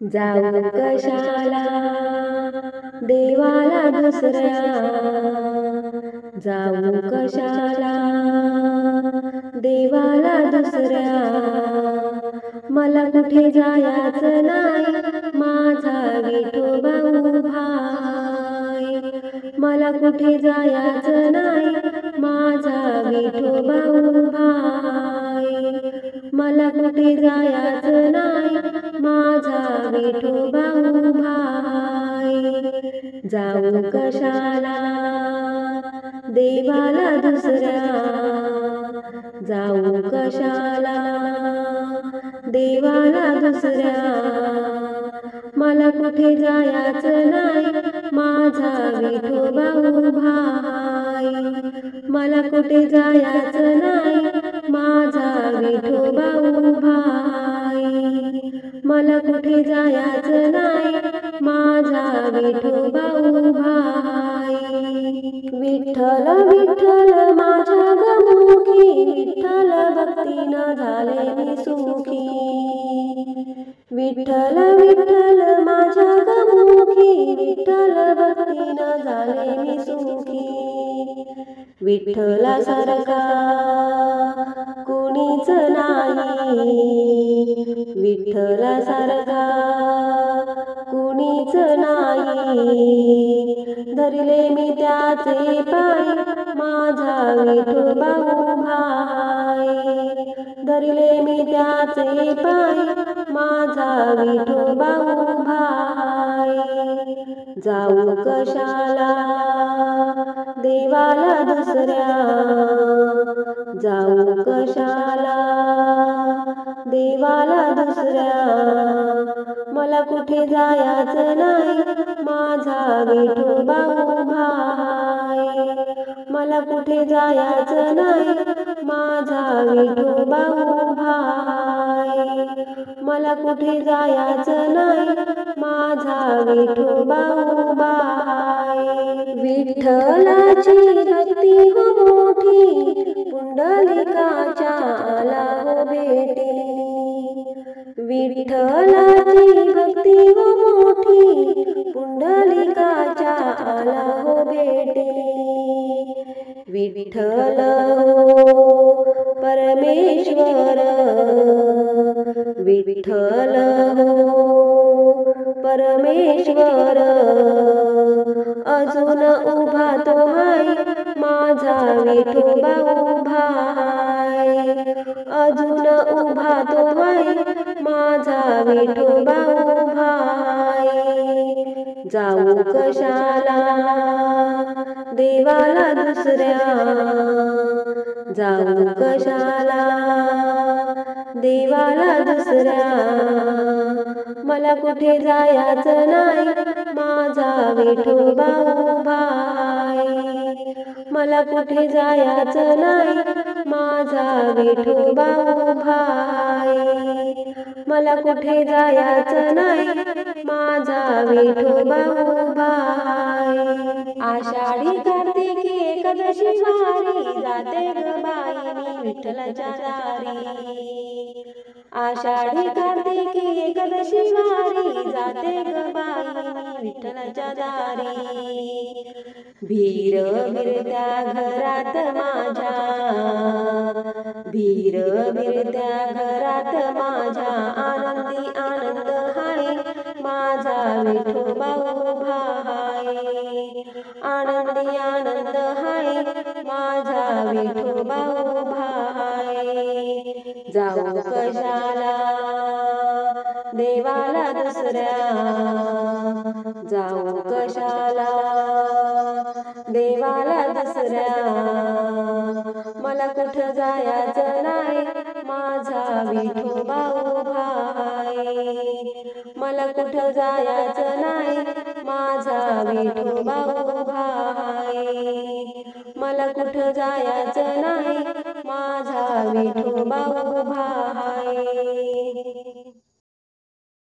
जाऊ कशाला देवाला दुसऱ्या, जाऊ कशाला देवाला दुसऱ्या, मला कुठे जायचं नाही माझा विठोबा उभा आहे. मला कुठे जायचं नाही माझा विठोबा उभा आहे. मला कुठे जायचं नाही माझा विठोबा उभा आहे. जाऊ कशाला देवाला दुसऱ्या, जाऊ कशाला देवाला दुसऱ्या, मला कुठे जायचं नाही माझा विठोबा उभा आहे. मला कुठे जायचं नाही माझा विठोबा उभा आहे. मला कुठे जायचं नाही माझा विठोबा उभा आहे. विठ्ठल विठ्ठल माझ्या गमुखी, विठ्ठल भक्तीनं झाले मी सुखी. विठ्ठल विठ्ठल माझ्या गमुखी, विठ्ठल भक्तीनं झाले मी सुखी. विठ्ठलासारखा कुणीच नाही, विठ्ठलासारखा कुणीच नाही. धरले मी त्याचे पाय माझा विठोबा उभा आहे. धरले मी त्याचे पाय माझा विठोबा उभा आहे. जाऊ कशाला देवाला दुसऱ्या, जाऊ कशाला देवाला दुसऱ्या, मला कुठे जायचं नाही माझा विठोबा उभा आहे. मला कुठे जायचं नाही माझा विठोबा उभा आहे. मला कुठे जायचं नाही माझा विठोबा उभा आहे. विठ्ठलाची भक्ती हो मोठी, पुंडलिकाच्या आला हो भेटी. विठ्ठलाची भक्ती हो मोठी, पुंडलिकाच्या आला हो भेटी. विठ्ठल हो परमेश्वर, विठ्ठल हो परमेश्वर, अजून उभा तो आहे माझा विठोबा उभा आहे. अजून उभा तो आहे माझा विठोबा उभा आहे. जाऊ कशाला देवाला दुसऱ्या, जाऊ कशाला देवाला दुसऱ्या, मला कुठे जायचं नाही माझा विठोबा उभा आहे. मला कुठे जायचं नाही माझा विठोबा उभा आहे. मला कुठे जायचं नाही माझा विठोबा उभा आहे. आषाढी कार्तिकी एकादशी वारी, जाते ग बाई मी विठ्ठलाच्या दारी. आषाढी कार्तिकी एकादशी वारी, जाते ग बाई मी विठ्ठलाच्या दारी. भीर भिरत्या घरात माझ्या, भीर भिरत्या घरात माझ्या, आनंदी आनंद हाय माझा विठोबा उभा आहे. आनंदी आनंद हाय माझा विठोबा उभा आहे. जाऊ कशाला देवाला दुसऱ्या, जाऊ कशाला देवाला दुसऱ्या, मला कुठं जायचं नाही माझा विठोबा उभा आहे. मला कुठं जायचं नाही माझा विठोबा उभा आहे. मला कुठं जायचं नाही माझा विठोबा उभा आहे.